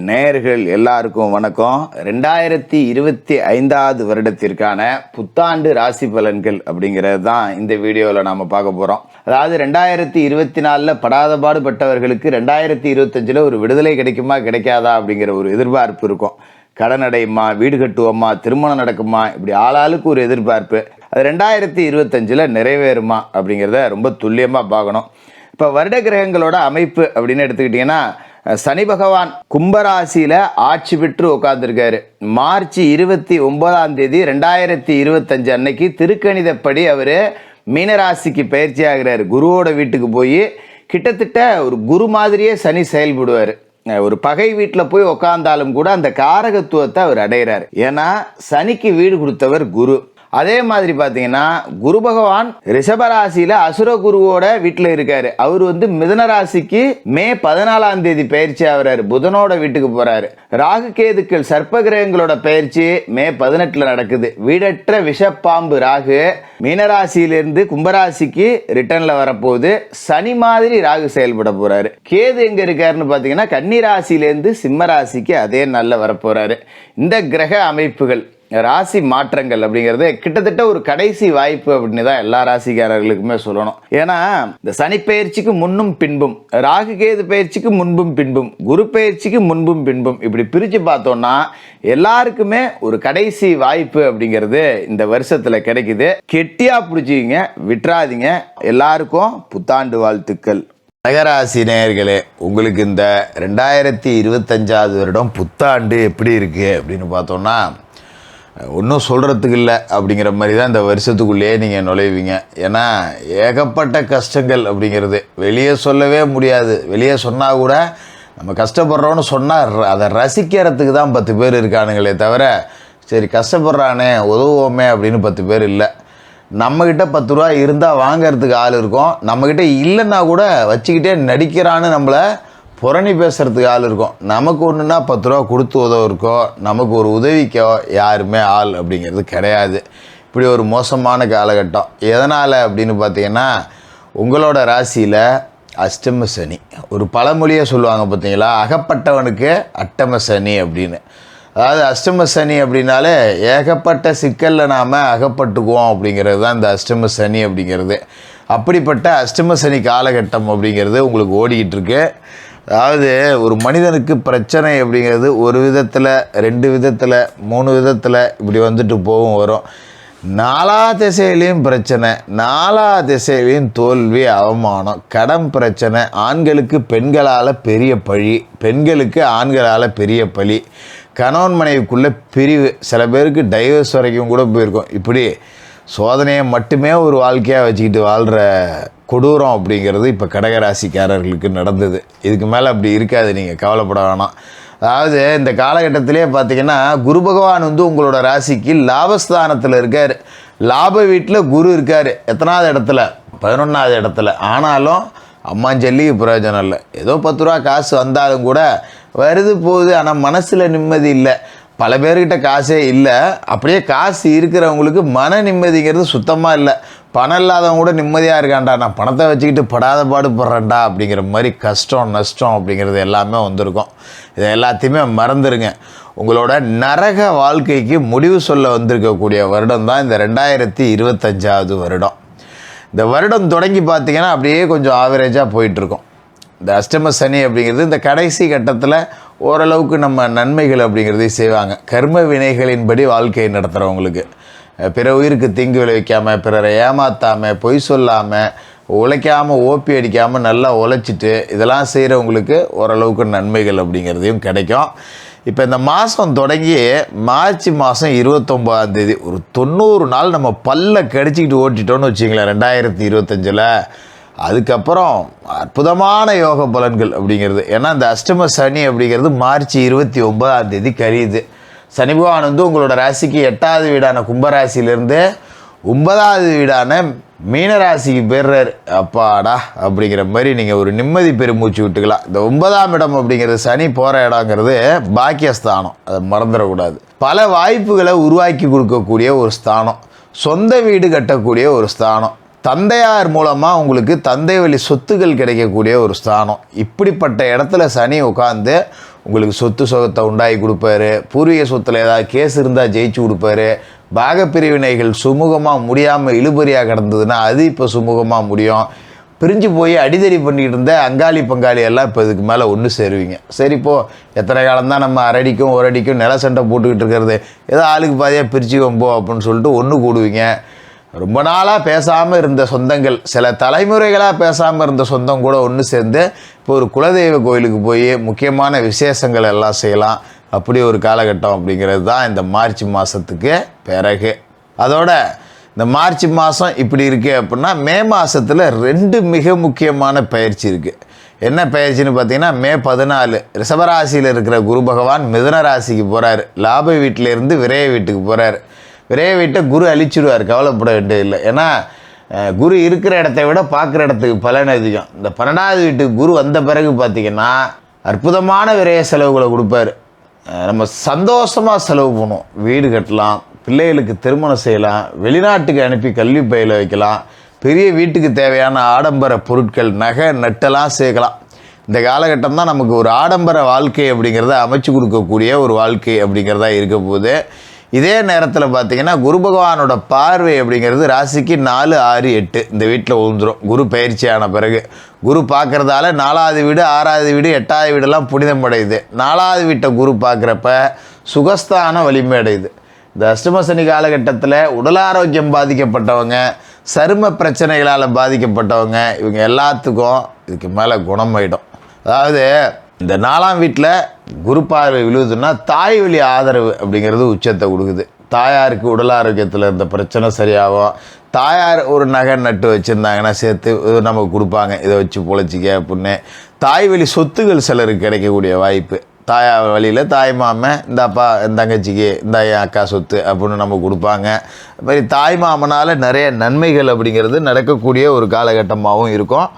நேயர்கள் எல்லாருக்கும் வணக்கம். 2025வது வருடத்திற்கான புத்தாண்டு ராசி பலன்கள் அப்படிங்கிறது தான் இந்த வீடியோவில் நாம் பார்க்க போகிறோம். அதாவது 2024 படாத பாடுபட்டவர்களுக்கு 2025 ஒரு விடுதலை கிடைக்குமா கிடைக்காதா அப்படிங்கிற ஒரு எதிர்பார்ப்பு இருக்கும். கடன் அடையுமா, வீடு கட்டுவோமா, திருமணம் நடக்குமா, இப்படி ஆளாளுக்கு ஒரு எதிர்பார்ப்பு. அது 2025 நிறைவேறுமா அப்படிங்கிறத ரொம்ப துல்லியமாக பார்க்கணும். இப்போ வருட கிரகங்களோட அமைப்பு அப்படின்னு எடுத்துக்கிட்டிங்கன்னா, சனி பகவான் கும்பராசியில் ஆட்சி பெற்று உட்காந்துருக்காரு. மார்ச் 29 2025 அன்னைக்கு திருக்கணிதப்படி அவர் மீனராசிக்கு பயிற்சி ஆகிறார். குருவோட வீட்டுக்கு போய் கிட்டத்தட்ட ஒரு குரு மாதிரியே சனி செயல்படுவார். ஒரு பகை வீட்டில் போய் உக்காந்தாலும் கூட அந்த காரகத்துவத்தை அவர் அடைகிறார். ஏன்னா சனிக்கு வீடு கொடுத்தவர் குரு. அதே மாதிரி பார்த்தீங்கன்னா குரு பகவான் ரிஷபராசியில் அசுர குருவோட வீட்டில் இருக்காரு. அவர் மிதுன ராசிக்கு மே 14 பயிற்சி ஆகிறாரு. புதனோட வீட்டுக்கு போறாரு. ராகு கேதுக்கள் சர்ப்ப கிரகங்களோட பயிற்சி மே 18 நடக்குது. வீடற்ற விஷப்பாம்பு ராகு மீனராசியிலிருந்து கும்பராசிக்கு ரிட்டர்ன்ல வரப்போகுது. சனி மாதிரி ராகு செயல்பட போறாரு. கேது எங்க இருக்காருன்னு பார்த்தீங்கன்னா கன்னி ராசியிலேருந்து சிம்ம ராசிக்கு அதே நல்ல வரப்போறாரு. இந்த கிரக அமைப்புகள் ராசி மாற்றங்கள் அப்படிங்கிறது கிட்டத்தட்ட ஒரு கடைசி வாய்ப்பு அப்படின்னு தான் எல்லா ராசிக்காரர்களுக்குமே சொல்லணும். ஏன்னா இந்த சனி பயிற்சிக்கு முன்னும் பின்பும், ராகு கேது பயிற்சிக்கு முன்பும் பின்பும், குரு பயிற்சிக்கு முன்பும் பின்பும், இப்படி பிரித்து பார்த்தோம்னா எல்லாருக்குமே ஒரு கடைசி வாய்ப்பு அப்படிங்கிறது இந்த வருஷத்துல கிடைக்குது. கெட்டியா பிடிச்சிங்க, விட்டுறாதீங்க. எல்லாருக்கும் புத்தாண்டு வாழ்த்துக்கள். கடகராசி நேயர்களே, உங்களுக்கு இந்த 2025வது வருடம் புத்தாண்டு எப்படி இருக்கு அப்படின்னு பார்த்தோம்னா ஒன்றும் சொல்கிறதுக்கு இல்லை அப்படிங்கிற மாதிரி தான் இந்த வருஷத்துக்குள்ளேயே நீங்கள் நுழைவீங்க. ஏன்னா ஏகப்பட்ட கஷ்டங்கள் அப்படிங்கிறது வெளியே சொல்லவே முடியாது. வெளியே சொன்னால் கூட நம்ம கஷ்டப்படுறோன்னு சொன்னால் அதை ரசிக்கிறதுக்கு தான் 10 பேர் இருக்கானுங்களே தவிர, சரி கஷ்டப்படுறானே உதவுவோமே அப்படின்னு 10 பேர் இல்லை. நம்மக்கிட்ட 10 ரூபா இருந்தால் வாங்கிறதுக்கு ஆள் இருக்கும். நம்மக்கிட்ட இல்லைன்னா கூட வச்சுக்கிட்டே நடிக்கிறான்னு நம்மளை புரணி பேசுகிறதுக்கு ஆள் இருக்கும். நமக்கு ஒன்றுனா 10 ரூபா கொடுத்து உதவு இருக்கோ, நமக்கு ஒரு உதவிக்கோ யாருமே ஆள் அப்படிங்கிறது கிடையாது. இப்படி ஒரு மோசமான காலகட்டம். எதனால் அப்படின்னு பார்த்தீங்கன்னா, உங்களோட ராசியில் அஷ்டம சனி. ஒரு பழமொழியே சொல்லுவாங்க பார்த்தீங்களா, அகப்பட்டவனுக்கு அட்டம சனி அப்படின்னு. அதாவது அஷ்டம சனி அப்படின்னாலே ஏகப்பட்ட சிக்கலில் நாம் அகப்பட்டுக்குவோம் அப்படிங்கிறது தான் இந்த அஷ்டம சனி அப்படிங்கிறது. அப்படிப்பட்ட அஷ்டம சனி காலகட்டம் அப்படிங்கிறது உங்களுக்கு ஓடிக்கிட்டு இருக்கு. அதாவது ஒரு மனிதனுக்கு பிரச்சனை அப்படிங்கிறது ஒரு விதத்தில், 2 விதத்தில், 3 விதத்தில் இப்படி வந்துட்டு போகும் வரும். 4 திசையிலையும் பிரச்சனை, 4 திசையிலையும் தோல்வி, அவமானம், கடன் பிரச்சனை, ஆண்களுக்கு பெண்களால் பெரிய பழி, பெண்களுக்கு ஆண்களால் பெரிய பழி, கணவன் மனைவிக்குள்ளே பிரிவு, சில பேருக்கு டைவர்ஸ் வரைக்கும் கூட போயிருக்கும். இப்படி சோதனையை மட்டுமே ஒரு வாழ்க்கையாக வச்சுக்கிட்டு வாழ்கிற கொடூரம் அப்படிங்கிறது இப்போ கடகராசிக்காரர்களுக்கு நடந்தது. இதுக்கு மேலே அப்படி இருக்காது, நீங்கள் கவலைப்பட வேணாம். அதாவது இந்த காலகட்டத்திலே பார்த்திங்கன்னா குரு பகவான் உங்களோட ராசிக்கு லாபஸ்தானத்தில் இருக்கார். லாப வீட்டில் குரு இருக்கார். எத்தனாவது இடத்துல? 11வது இடத்துல. ஆனாலும் அம்மாஞ்சல்லிக்கு பிரயோஜனம் இல்லை. ஏதோ 10 ரூபா காசு வந்தாலும் கூட வருது போகுது, ஆனால் மனசில் நிம்மதி இல்லை. பல பேர்கிட்ட காசே இல்லை. அப்படியே காசு இருக்கிறவங்களுக்கு மன நிம்மதிங்கிறது சுத்தமாக இல்லை. பணம் இல்லாதவங்க கூட நிம்மதியாக இருக்காண்டா, நான் பணத்தை வச்சுக்கிட்டு படாத பாடுபடுறேன்டா அப்படிங்கிற மாதிரி கஷ்டம் நஷ்டம் அப்படிங்கிறது எல்லாமே வந்திருக்கும். இதை எல்லாத்தையுமே மறந்துடுங்க. உங்களோட நரக வாழ்க்கைக்கு முடிவு சொல்ல வந்திருக்கக்கூடிய வருடம் தான் இந்த 2025வது வருடம். இந்த வருடம் தொடங்கி பார்த்திங்கன்னா அப்படியே கொஞ்சம் ஆவரேஜாக போயிட்டுருக்கும். இந்த அஷ்டம சனி அப்படிங்கிறது இந்த கடைசி கட்டத்தில் ஓரளவுக்கு நம்ம நன்மைகள் அப்படிங்கிறதையும் செய்வாங்க. கர்ம வினைகளின்படி வாழ்க்கையை நடத்துகிறவங்களுக்கு, பிற உயிருக்கு தீங்கு விளைவிக்காமல், பிறரை ஏமாற்றாமல், பொய் சொல்லாமல், உழைக்காமல், ஓப்பி அடிக்காமல் நல்லா உழைச்சிட்டு இதெல்லாம் செய்கிறவங்களுக்கு ஓரளவுக்கு நன்மைகள் அப்படிங்கிறதையும் கிடைக்கும். இப்போ இந்த மாதம் தொடங்கி மார்ச் மாதம் 29 ஒரு 90 நாள் நம்ம பல்ல கடிச்சிக்கிட்டு ஓட்டிட்டோன்னு வச்சிங்களேன் 2025. அதுக்கப்புறம் அற்புதமான யோக பலன்கள் அப்படிங்கிறது. ஏன்னா இந்த அஷ்டம சனி அப்படிங்கிறது மார்ச் 29 கழியுது. சனி பகவான் உங்களோட ராசிக்கு 8வது வீடான கும்பராசியிலேருந்து 9வது வீடான மீனராசிக்கு போயிடுறாரு. அப்பாடா அப்படிங்கிற மாதிரி நீங்கள் ஒரு நிம்மதி பெருமூச்சு விட்டுக்கலாம். இந்த 9ஆம் இடம் அப்படிங்கிறது சனி போகிற இடங்கிறது பாக்கியஸ்தானம், அதை மறந்துடக்கூடாது. பல வாய்ப்புகளை உருவாக்கி கொடுக்கக்கூடிய ஒரு ஸ்தானம், சொந்த வீடு கட்டக்கூடிய ஒரு ஸ்தானம். தந்தையார் மூலமாக உங்களுக்கு தந்தை வழி சொத்துக்கள் கிடைக்கக்கூடிய ஒரு ஸ்தானம். இப்படிப்பட்ட இடத்துல சனி உட்காந்து உங்களுக்கு சொத்து சுகத்தை உண்டாக்கி கொடுப்பாரு. பூர்வீக சொத்தில் ஏதாவது கேஸ் இருந்தால் ஜெயிச்சு கொடுப்பாரு. பாகப்பிரிவினைகள் சுமூகமாக முடியாமல் இழுபறியாக கிடந்ததுன்னா அது இப்போ சுமூகமாக முடியும். பிரிஞ்சு போய் அடிதடி பண்ணிக்கிட்டு இருந்த அங்காளி பங்காளி எல்லாம் இப்போ இதுக்கு மேலே ஒன்று சேருவீங்க. சரி, இப்போது எத்தனை காலம்தான் நம்ம அரடிக்கும் ஒரு அடிக்கும் நில சண்டை போட்டுக்கிட்டு இருக்கிறது, ஏதோ ஆளுக்கு பாதியாக பிரிச்சுக்கோம் போ அப்படின்னு சொல்லிட்டு ஒன்று கூடுவீங்க. ரொம்ப நாளாக பேசாமல் இருந்த சொந்தங்கள், சில தலைமுறைகளாக பேசாமல் இருந்த சொந்தம் கூட ஒன்று சேர்ந்து இப்போ ஒரு குலதெய்வ கோயிலுக்கு போய் முக்கியமான விசேஷங்கள் எல்லாம் செய்யலாம். அப்படி ஒரு காலகட்டம் அப்படிங்கிறது தான் இந்த மார்ச் மாதத்துக்கு பிறகு. அதோட இந்த மார்ச் மாதம் இப்படி இருக்குது அப்படின்னா மே மாதத்தில் 2 மிக முக்கியமான பயிற்சி இருக்குது. என்ன பயிற்சின்னு பார்த்தீங்கன்னா, மே 14 ரிஷபராசியில் இருக்கிற குரு பகவான் மிதுன ராசிக்கு போகிறார். லாப வீட்டிலேருந்து விரைய வீட்டுக்கு போகிறார். விரைய வீட்டை குரு அழிச்சிடுவார், கவலைப்பட வேண்டியதில்லை. ஏன்னா குரு இருக்கிற இடத்த விட பார்க்குற இடத்துக்கு பலன் அதிகம். இந்த 12வது வீட்டுக்கு குரு வந்த பிறகு பார்த்திங்கன்னா அற்புதமான விரைய செலவுகளை கொடுப்பார். நம்ம சந்தோஷமாக செலவு பண்ணுவோம். வீடு கட்டலாம், பிள்ளைகளுக்கு திருமணம் செய்யலாம், வெளிநாட்டுக்கு அனுப்பி கல்வி பயில வைக்கலாம், பெரிய வீட்டுக்கு தேவையான ஆடம்பர பொருட்கள் நகை நட்டெல்லாம் சேர்க்கலாம். இந்த காலகட்டம் தான் நமக்கு ஒரு ஆடம்பர வாழ்க்கை அப்படிங்கிறத அமைச்சு கொடுக்கக்கூடிய ஒரு வாழ்க்கை அப்படிங்கிறதா இருக்க போகுது. இதே நேரத்தில் பார்த்திங்கன்னா குரு பகவானோட பார்வை அப்படிங்கிறது ராசிக்கு 4, 6, 8 இந்த வீட்டில் விழுந்துடும். குரு பயிற்சியான பிறகு குரு பார்க்குறதால 4வது வீடு, 6வது வீடு, 8வது வீடெல்லாம் புனிதம் அடையுது. 4வது வீட்டை குரு பார்க்குறப்ப சுகஸ்தான வலிமை அடையுது. இந்த அஷ்டமசனி காலகட்டத்தில் உடல் ஆரோக்கியம் பாதிக்கப்பட்டவங்க, சரும பிரச்சனைகளால் பாதிக்கப்பட்டவங்க, இவங்க எல்லாத்துக்கும் இதுக்கு மேலே குணமாயிடும். அதாவது இந்த 4ஆம் வீட்டில் குரு பார்வை விழுவுதுன்னா தாய் வழி ஆதரவு அப்படிங்கிறது உச்சத்தை கொடுக்குது. தாயாருக்கு உடல் ஆரோக்கியத்தில் இருந்த பிரச்சனை சரியாகும். தாயார் ஒரு நகை நட்டு வச்சுருந்தாங்கன்னா சேர்த்து நமக்கு கொடுப்பாங்க, இதை வச்சு பொழைச்சிக்க அப்படின்னு. தாய் வழி சொத்துகள் சிலருக்கு கிடைக்கக்கூடிய வாய்ப்பு. தாயார் வழியில் தாய் மாமன், இந்த அப்பா இந்த தங்கச்சிக்கு இந்த அக்கா சொத்து அப்படின்னு நம்ம கொடுப்பாங்க. அது மாதிரி தாய் மாமனால் நிறைய நன்மைகள் அப்படிங்கிறது நடக்கக்கூடிய ஒரு காலகட்டமாகவும் இருக்கும்.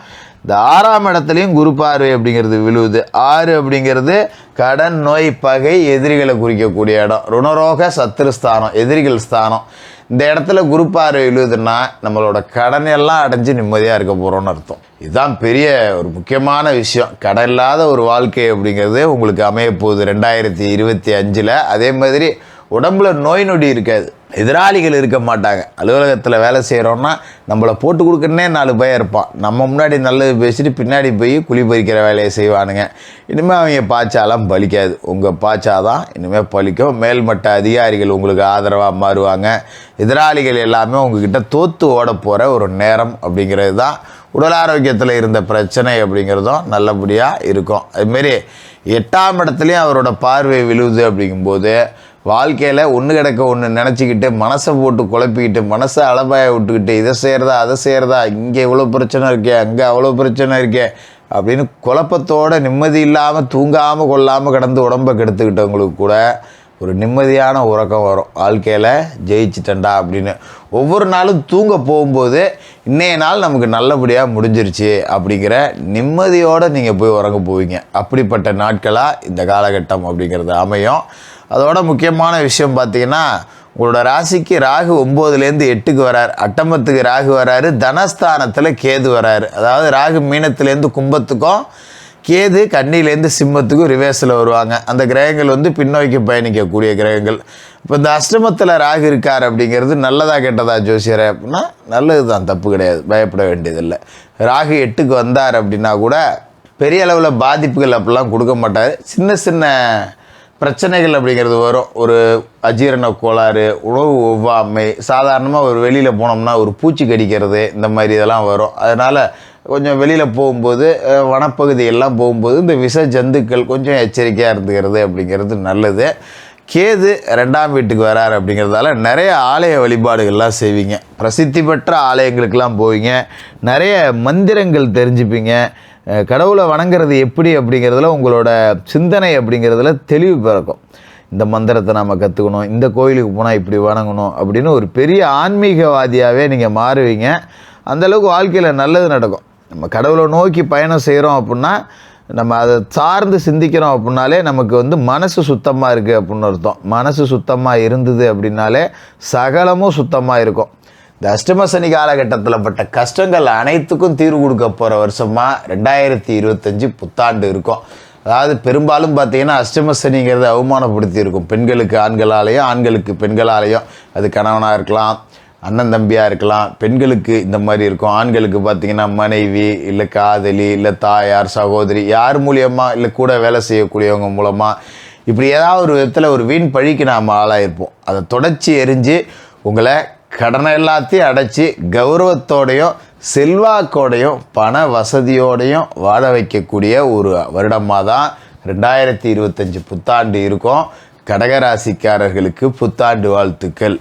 இந்த 6ஆம் இடத்துலையும் குரு பார்வை அப்படிங்கிறது விழுவுது. 6 அப்படிங்கிறது கடன், நோய், பகை, எதிரிகளை குறிக்கக்கூடிய இடம். ருணரோக சத்துருஸ்தானம், எதிரிகள் ஸ்தானம். இந்த இடத்துல குரு பார்வை விழுவுதுன்னா நம்மளோட கடன் எல்லாம் அடைஞ்சு நிம்மதியாக இருக்க போகிறோன்னு அர்த்தம். இதுதான் பெரிய ஒரு முக்கியமான விஷயம். கடன் இல்லாத ஒரு வாழ்க்கை அப்படிங்கிறது உங்களுக்கு அமைய போகுது 2025. அதே மாதிரி உடம்புல நோய் நொடி இருக்காது, எதிராளிகள் இருக்க மாட்டாங்க. அலுவலகத்தில் வேலை செய்கிறோன்னா நம்மளை போட்டு கொடுக்குறனே 4 பேர் இருப்பான். நம்ம முன்னாடி நல்லது பேசிட்டு பின்னாடி போய் குழி பறிக்கிற வேலையை செய்வானுங்க. இனிமேல் அவங்க பாய்ச்சாலாம் பலிக்காது, உங்கள் பாய்ச்சாதான் இனிமேல் பலிக்கும். மேல்மட்ட அதிகாரிகள் உங்களுக்கு ஆதரவாக மாறுவாங்க. எதிராளிகள் எல்லாமே உங்ககிட்ட தோற்று ஓட போகிற ஒரு நேரம் அப்படிங்கிறது தான். உடல் ஆரோக்கியத்தில் இருந்த பிரச்சனை அப்படிங்கிறதும் நல்லபடியாக இருக்கும். அதுமாரி 8ஆம் இடத்துலையும் அவரோட பார்வை விழுவுது. அப்படிங்கும்போது வாழ்க்கையில் ஒன்று கிடக்க ஒன்று நினச்சிக்கிட்டு மனசை போட்டு குழப்பிக்கிட்டு மனசை அலபாய விட்டுக்கிட்டு இதை செய்கிறதா அதை செய்கிறதா, இங்கே இவ்வளோ பிரச்சனை இருக்கே அங்கே அவ்வளோ பிரச்சனை இருக்கே அப்படின்னு குழப்பத்தோடு நிம்மதி இல்லாமல் தூங்காமல் கொள்ளாமல் கிடந்து உடம்பை கெடுத்துக்கிட்டவங்களுக்கு கூட ஒரு நிம்மதியான உறக்கம் வரும். வாழ்க்கையில் ஜெயிச்சிட்டண்டா அப்படின்னு ஒவ்வொரு நாளும் தூங்க போகும்போது இன்றைய நாள் நமக்கு நல்லபடியாக முடிஞ்சிருச்சு அப்படிங்கிற நிம்மதியோடு நீங்கள் போய் உறங்க போவீங்க. அப்படிப்பட்ட நாட்களாக இந்த காலகட்டம் அப்படிங்கிறது அமையும். அதோட முக்கியமான விஷயம் பார்த்திங்கன்னா, உங்களோட ராசிக்கு ராகு 9லேருந்து 8க்கு வராரு, அட்டமத்துக்கு ராகு வராரு, தனஸ்தானத்தில் கேது வராரு. அதாவது ராகு மீனத்துலேருந்து கும்பத்துக்கும், கேது கன்னியிலேருந்து சிம்மத்துக்கும் ரிவேர்ஸில் வருவாங்க. அந்த கிரகங்கள் பின்னோக்கி பயணிக்கக்கூடிய கிரகங்கள். இப்போ இந்த அஷ்டமத்தில் ராகு இருக்கார் அப்படிங்கிறது நல்லதா கெட்டதா ஜோசியரை அப்படின்னா நல்லது தான், தப்பு கிடையாது, பயப்பட வேண்டியதில்லை. ராகு 8க்கு வந்தார் அப்படின்னா கூட பெரிய அளவில் பாதிப்புகள் அப்படிலாம் கொடுக்க மாட்டார். சின்ன சின்ன பிரச்சனைகள் அப்படிங்கிறது வரும். ஒரு அஜீரண கோளாறு, உணவு ஒவ்வாமை, சாதாரணமாக ஒரு வெளியில் போனோம்னா ஒரு பூச்சி கடிக்கிறது, இந்த மாதிரி இதெல்லாம் வரும். அதனால் கொஞ்சம் வெளியில் போகும்போது வனப்பகுதியெல்லாம் போகும்போது இந்த விஷ ஜந்துக்கள் கொஞ்சம் எச்சரிக்கையாக இருந்துக்கிறது அப்படிங்கிறது நல்லது. கேது 2ஆம் வீட்டுக்கு வராரு அப்படிங்கிறதால நிறைய ஆலய வழிபாடுகள்லாம் செய்வீங்க. பிரசித்தி பெற்ற ஆலயங்களுக்கெல்லாம் போவீங்க. நிறைய மந்திரங்கள் தெரிஞ்சுப்பீங்க. கடவுளை வணங்குறது எப்படி அப்படிங்கிறதுல உங்களோட சிந்தனை அப்படிங்கிறதுல தெளிவு பிறக்கும். இந்த மந்திரத்தை நாம் கற்றுக்கணும், இந்த கோயிலுக்கு போனால் இப்படி வணங்கணும் அப்படின்னு ஒரு பெரிய ஆன்மீகவாதியாகவே நீங்கள் மாறுவீங்க. அந்தளவுக்கு வாழ்க்கையில் நல்லது நடக்கும். நம்ம கடவுளை நோக்கி பயணம் செய்கிறோம் அப்படின்னா, நம்ம அதை சார்ந்து சிந்திக்கிறோம் அப்படின்னாலே நமக்கு மனசு சுத்தமாக இருக்குது அப்படின்னு அர்த்தம். மனசு சுத்தமாக இருந்தது அப்படின்னாலே சகலமும் சுத்தமாக இருக்கும். இந்த அஷ்டம சனி காலகட்டத்தில் பட்ட கஷ்டங்கள் அனைத்துக்கும் தீர்வு கொடுக்க போகிற வருஷமாக 2025 புத்தாண்டு இருக்கும். அதாவது பெரும்பாலும் பார்த்தீங்கன்னா அஷ்டம சனிங்கிறத அவமானப்படுத்தி இருக்கும். பெண்களுக்கு ஆண்களாலேயும், ஆண்களுக்கு பெண்களாலேயும். அது கணவனாக இருக்கலாம், அண்ணன் தம்பியாக இருக்கலாம். பெண்களுக்கு இந்த மாதிரி இருக்கும். ஆண்களுக்கு பார்த்திங்கன்னா மனைவி, இல்லை காதலி, இல்லை தாயார், சகோதரி, யார் மூலியமாக, இல்லை கூட வேலை செய்யக்கூடியவங்க மூலமாக, இப்படி ஏதாவது ஒரு விதத்தில் ஒரு வீண் பழிக்கு நாம் ஆளாயிருப்போம். அதை தொடச்சி எரிஞ்சு உங்களை கடனை எல்லாத்தையும் அடைச்சி கௌரவத்தோடையும் செல்வாக்கோடையும் பண வசதியோடையும் வாழ வைக்கக்கூடிய ஒரு வருடமாக தான் 2025 புத்தாண்டு இருக்கும். கடகராசிக்காரர்களுக்கு புத்தாண்டு வாழ்த்துக்கள்.